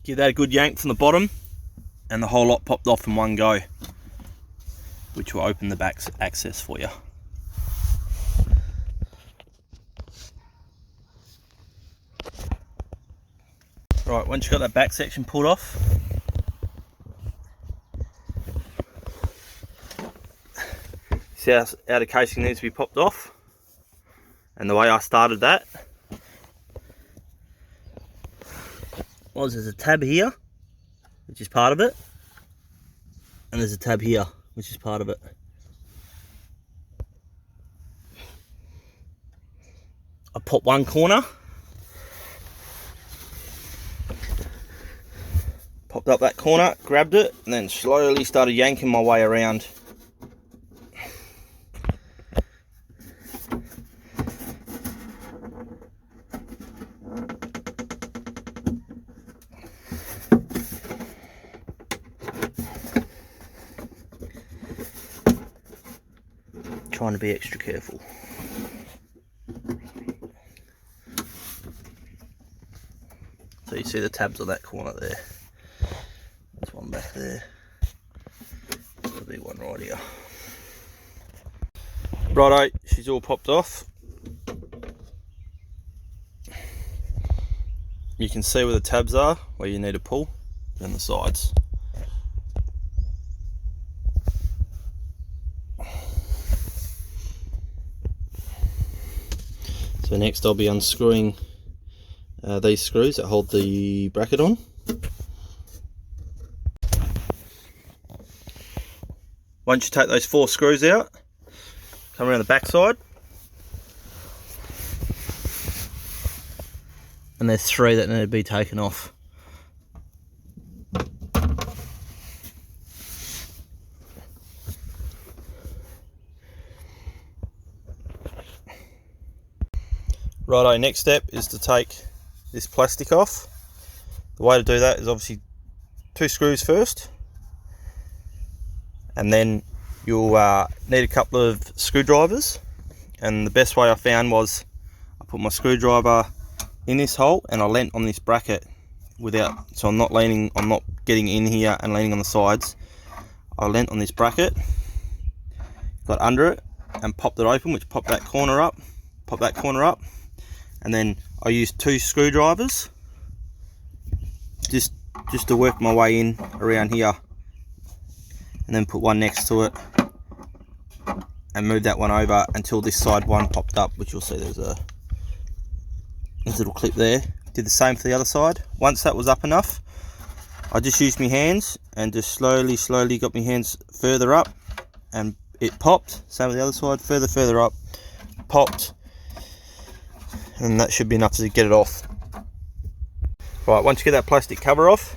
Give that a good yank from the bottom, and the whole lot popped off in one go, which will open the back access for you. Right, once you've got that back section pulled off, see how outer casing needs to be popped off, and the way I started that was there's a tab here, which is part of it, and there's a tab here, which is part of it. I popped one corner, popped up that corner, grabbed it, and then slowly started yanking my way around. Trying to be extra careful. So you see the tabs on that corner there. There's one back there. There's a big one right here. Righto, she's all popped off. You can see where the tabs are, where you need to pull, and the sides. So next I'll be unscrewing these screws that hold the bracket on. Once you take those 4 screws out, come around the back side, and there's 3 that need to be taken off. Righto, next step is to take this plastic off. The way to do that is obviously 2 screws first, and then you'll need a couple of screwdrivers, and the best way I found was I put my screwdriver in this hole and I leant on this bracket so I'm not getting in here and leaning on the sides. I leant on this bracket, got under it and popped it open, which popped that corner up, and then I used 2 screwdrivers just to work my way in around here, and then put one next to it and move that one over until this side one popped up, which you'll see there's a little clip there. Did the same for the other side. Once that was up enough, I just used my hands and just slowly got my hands further up, and it popped. Same with the other side, further up, popped, and that should be enough to get it off. Right, once you get that plastic cover off,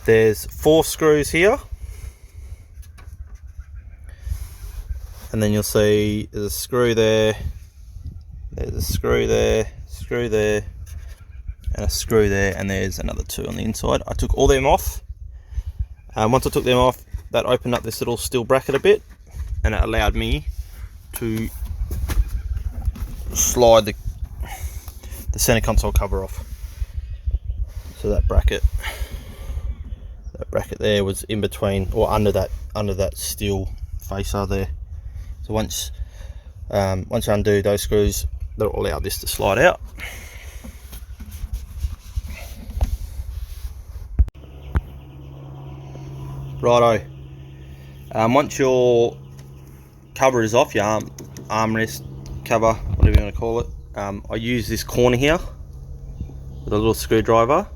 there's 4 screws here, and then you'll see there's a screw there, there's a screw there, and a screw there, and there's another 2 on the inside. I took all them off, and once I took them off, that opened up this little steel bracket a bit, and it allowed me to slide the center console cover off. So that bracket there was in between, or under that steel facer there. So once you undo those screws, that'll allow this to slide out. Righto, once your cover is off, your armrest cover, whatever you want to call it, I use this corner here with a little screwdriver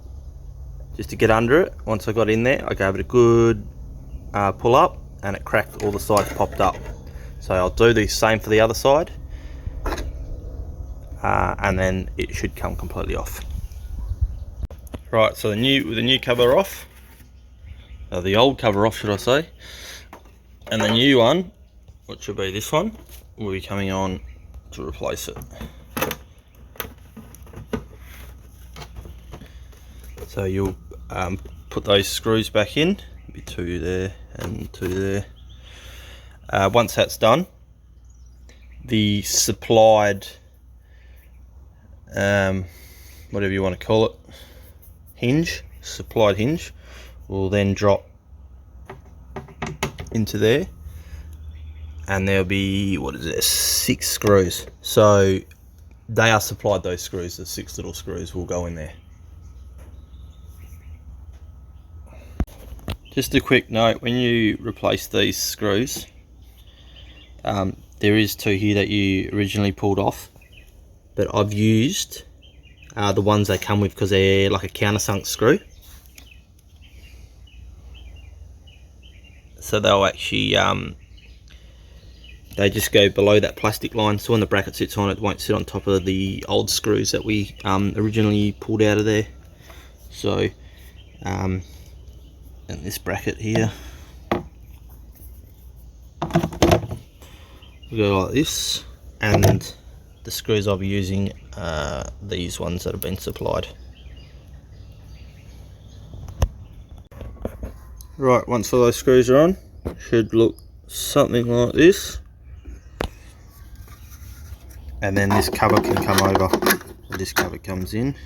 just to get under it. Once I got in there, I gave it a good pull up, and it cracked, all the sides popped up. So I'll do the same for the other side, and then it should come completely off. Right, so with the new cover off, the old cover off should I say, and the new one, which should be this one, will be coming on to replace it. So you'll put those screws back in, maybe 2 there and 2 there. Once that's done, the supplied, whatever you want to call it, hinge, supplied hinge, will then drop into there, and there'll be, what is it, 6 screws. So they are supplied those screws. The 6 little screws will go in there. Just a quick note, when you replace these screws, there is 2 here that you originally pulled off, but I've used the ones they come with because they're like a countersunk screw. So they'll actually, they just go below that plastic line, so when the bracket sits on it, won't sit on top of the old screws that we originally pulled out of there. So, and this bracket here, we go like this, and the screws I'll be using are these ones that have been supplied. Right, once all those screws are on, should look something like this. And then this cover can come over. So this cover comes in.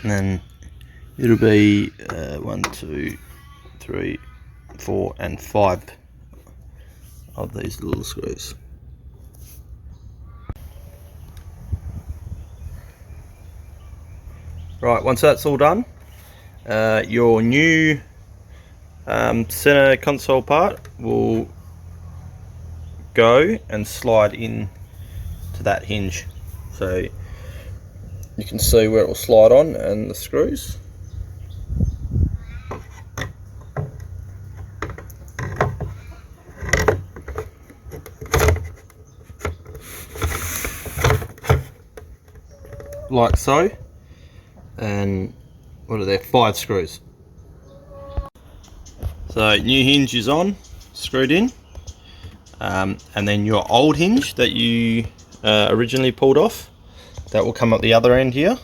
And then it'll be 1, 2, 3, 4 and 5 of these little screws. Right, once that's all done, your new center console part will go and slide in to that hinge. So you can see where it will slide on and the screws. Like so. And what are there? 5 screws. So new hinge is on, screwed in, and then your old hinge that you originally pulled off, that will come up the other end here.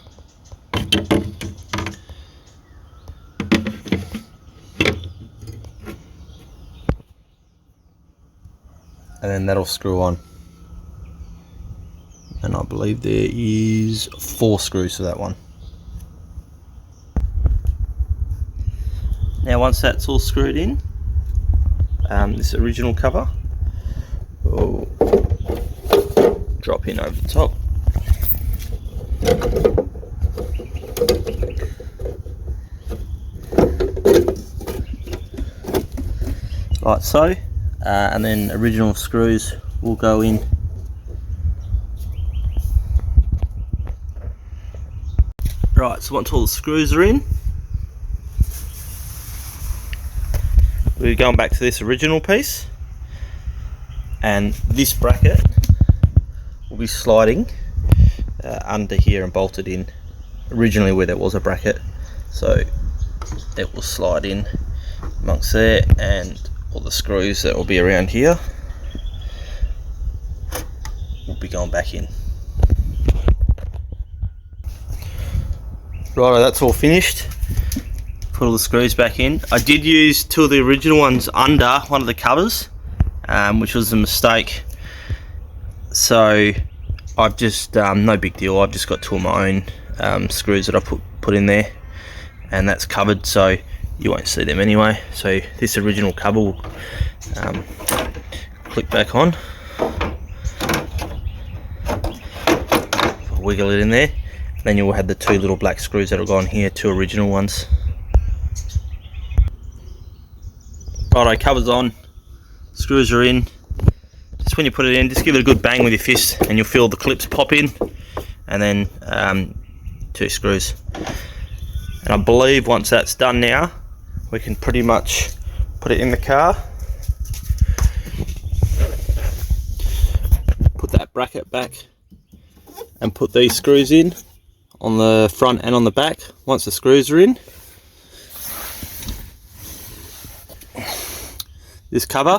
And then that'll screw on. And I believe there is 4 screws to that one. Now once that's all screwed in, this original cover will drop in over the top. Like so, and then original screws will go in. Right, so once all the screws are in, we're going back to this original piece, and this bracket will be sliding under here and bolted in originally where there was a bracket, so it will slide in amongst there, and all the screws that will be around here will be going back in. Right, that's all finished. Put all the screws back in. I did use 2 of the original ones under one of the covers, which was a mistake. So I've just, no big deal, I've just got 2 of my own screws that I put in there, and that's covered, so you won't see them anyway. So this original cover will click back on. Wiggle it in there. Then you'll have the 2 little black screws that will go on here, 2 original ones. Righto, cover's on, screws are in. Just when you put it in, just give it a good bang with your fist and you'll feel the clips pop in, and then 2 screws. And I believe once that's done now, we can pretty much put it in the car, put that bracket back and put these screws in on the front and on the back. Once the screws are in, this cover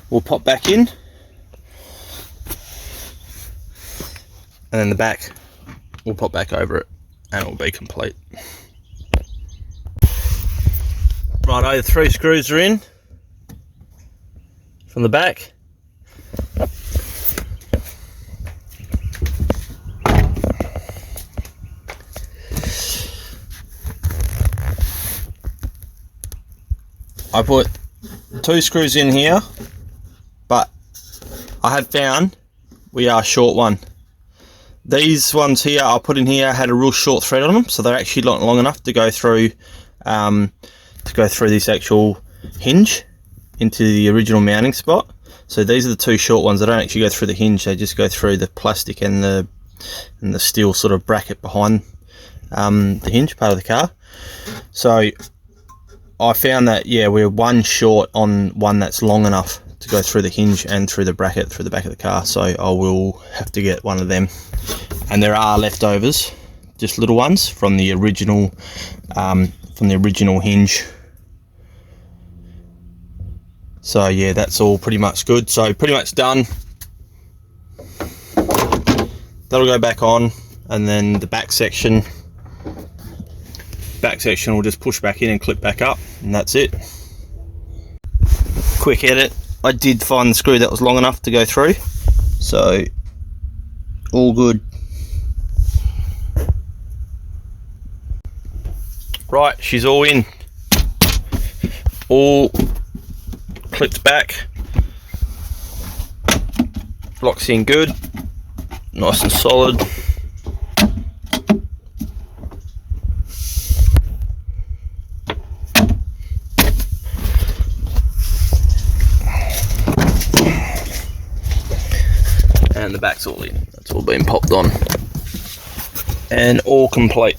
will pop back in, and then the back will pop back over it, and it will be complete. Righto, the 3 screws are in from the back. I put 2 screws in here, but I had found we are short one. These ones here I put in here had a real short thread on them, so they're actually not long enough to go through this actual hinge into the original mounting spot. So these are the 2 short ones. They don't actually go through the hinge, they just go through the plastic and the steel sort of bracket behind the hinge part of the car. So I found that, yeah, we're one short on one that's long enough to go through the hinge and through the bracket through the back of the car, so I will have to get one of them. And there are leftovers, just little ones from the original hinge. So yeah, that's all pretty much good. So pretty much done. That'll go back on, and then the back section will just push back in and clip back up, and that's it. Quick edit, I did find the screw that was long enough to go through, so all good. Right, she's all in, all clipped back, locks in good, nice and solid. And the back's all in, that's all been popped on and all complete.